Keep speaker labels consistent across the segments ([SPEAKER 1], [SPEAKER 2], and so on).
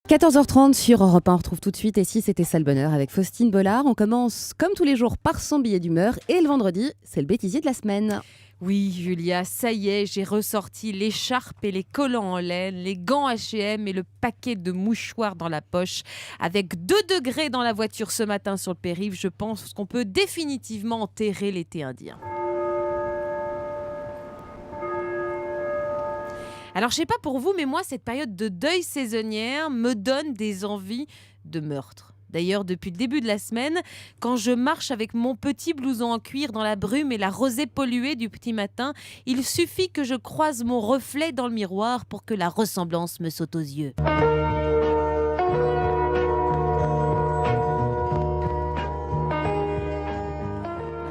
[SPEAKER 1] 14h30 sur Europe 1, on retrouve tout de suite Et si c'était ça le bonheur avec Faustine Bollard. On commence comme tous les jours par son billet d'humeur et le vendredi, c'est le bêtisier de la semaine.
[SPEAKER 2] Oui, Julia, ça y est, j'ai ressorti l'écharpe et les collants en laine, les gants H&M et le paquet de mouchoirs dans la poche. Avec 2 degrés dans la voiture ce matin sur le périph', je pense qu'on peut définitivement enterrer l'été indien. Alors, je sais pas pour vous, mais moi, cette période de deuil saisonnière me donne des envies de meurtre. D'ailleurs, depuis le début de la semaine, quand je marche avec mon petit blouson en cuir dans la brume et la rosée polluée du petit matin, il suffit que je croise mon reflet dans le miroir pour que la ressemblance me saute aux yeux.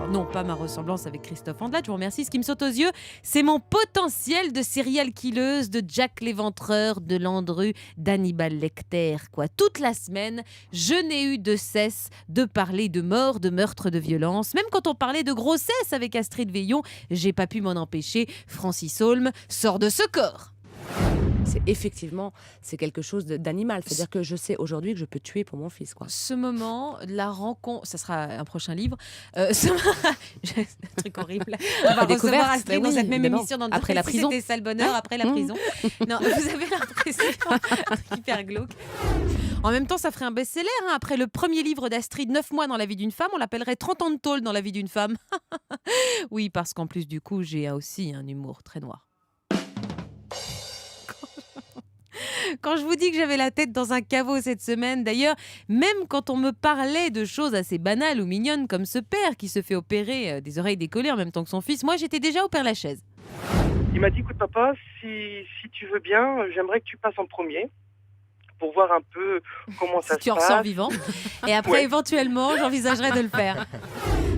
[SPEAKER 2] Non, pas ma ressemblance avec Christophe Andelade, je vous remercie. Ce qui me saute aux yeux, c'est mon potentiel de serial killeuse, de Jack l'Éventreur, de Landru, d'Hannibal Lecter. Toute la semaine, je n'ai eu de cesse de parler de mort, de meurtre, de violence. Même quand on parlait de grossesse avec Astrid Veillon, j'ai pas pu m'en empêcher. Francis Holm sort de ce corps.
[SPEAKER 3] C'est quelque chose d'animal. C'est-à-dire que je sais aujourd'hui que je peux tuer pour mon fils, quoi.
[SPEAKER 2] Ce moment, la rencontre, ça sera un prochain livre. Un truc horrible. On va recevoir Astrid dans cette même émission dans
[SPEAKER 3] après la prison.
[SPEAKER 2] C'était ça le bonheur, après la prison. Non, vous avez l'impression, un truc hyper glauque. En même temps, ça ferait un best-seller. Après le premier livre d'Astrid, 9 mois dans la vie d'une femme, on l'appellerait 30 ans de tôle dans la vie d'une femme. Oui, parce qu'en plus du coup, j'ai aussi un humour très noir. Quand je vous dis que j'avais la tête dans un caveau cette semaine, d'ailleurs, même quand on me parlait de choses assez banales ou mignonnes comme ce père qui se fait opérer des oreilles décollées en même temps que son fils, moi j'étais déjà au Père-Lachaise.
[SPEAKER 4] Il m'a dit, écoute papa, si tu veux bien, j'aimerais que tu passes en premier pour voir un peu comment ça
[SPEAKER 2] Si
[SPEAKER 4] se
[SPEAKER 2] tu en
[SPEAKER 4] passe.
[SPEAKER 2] ressors vivant. Et après,
[SPEAKER 4] Ouais.
[SPEAKER 2] éventuellement, j'envisagerais de le faire.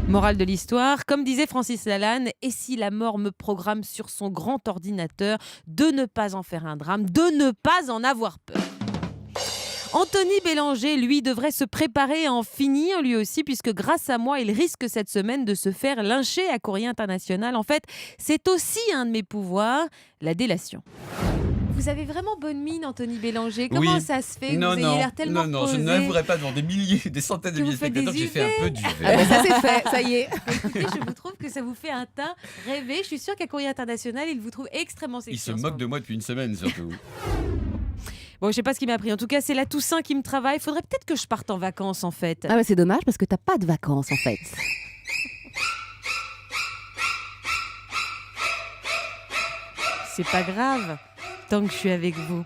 [SPEAKER 2] Morale de l'histoire, comme disait Francis Lalanne, et si la mort me programme sur son grand ordinateur, de ne pas en faire un drame, de ne pas en avoir peur. Anthony Bélanger, lui, devrait se préparer à en finir lui aussi, puisque grâce à moi, il risque cette semaine de se faire lyncher à Courrier International. En fait, c'est aussi un de mes pouvoirs, la délation. Vous avez vraiment bonne mine, Anthony Bélanger. Comment
[SPEAKER 5] Oui.
[SPEAKER 2] ça se fait que
[SPEAKER 5] Non,
[SPEAKER 2] vous
[SPEAKER 5] non,
[SPEAKER 2] ayez l'air tellement
[SPEAKER 5] non, je
[SPEAKER 2] posé
[SPEAKER 5] n'avouerai pas devant des milliers, des centaines de
[SPEAKER 2] Que vous
[SPEAKER 5] milliers de
[SPEAKER 2] faites
[SPEAKER 5] spectateurs que
[SPEAKER 2] des
[SPEAKER 5] j'ai fait un peu du
[SPEAKER 3] Ah ben,
[SPEAKER 5] verre.
[SPEAKER 3] ça c'est fait, ça y est.
[SPEAKER 2] Écoutez, je vous trouve que ça vous fait un teint rêvé. Je suis sûre qu'à Courrier International, il vous trouve extrêmement sexy.
[SPEAKER 5] Il se
[SPEAKER 2] en ce
[SPEAKER 5] moque de
[SPEAKER 2] moment.
[SPEAKER 5] moi depuis une semaine surtout.
[SPEAKER 2] Bon, je sais pas ce qui m'a pris. En tout cas, c'est la Toussaint qui me travaille. Faudrait peut-être que je parte en vacances, en fait.
[SPEAKER 1] Ah bah c'est dommage parce que t'as pas de vacances en fait.
[SPEAKER 2] C'est pas grave, tant que je suis avec vous.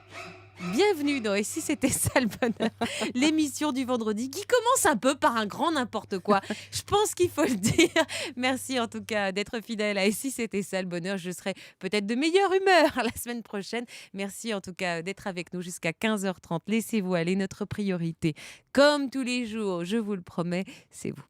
[SPEAKER 2] Bienvenue dans Et si c'était ça le bonheur, l'émission du vendredi qui commence un peu par un grand n'importe quoi. Je pense qu'il faut le dire. Merci en tout cas d'être fidèle à Et si c'était ça le bonheur. Je serai peut-être de meilleure humeur la semaine prochaine. Merci en tout cas d'être avec nous jusqu'à 15h30. Laissez-vous aller, notre priorité. Comme tous les jours, je vous le promets, c'est vous.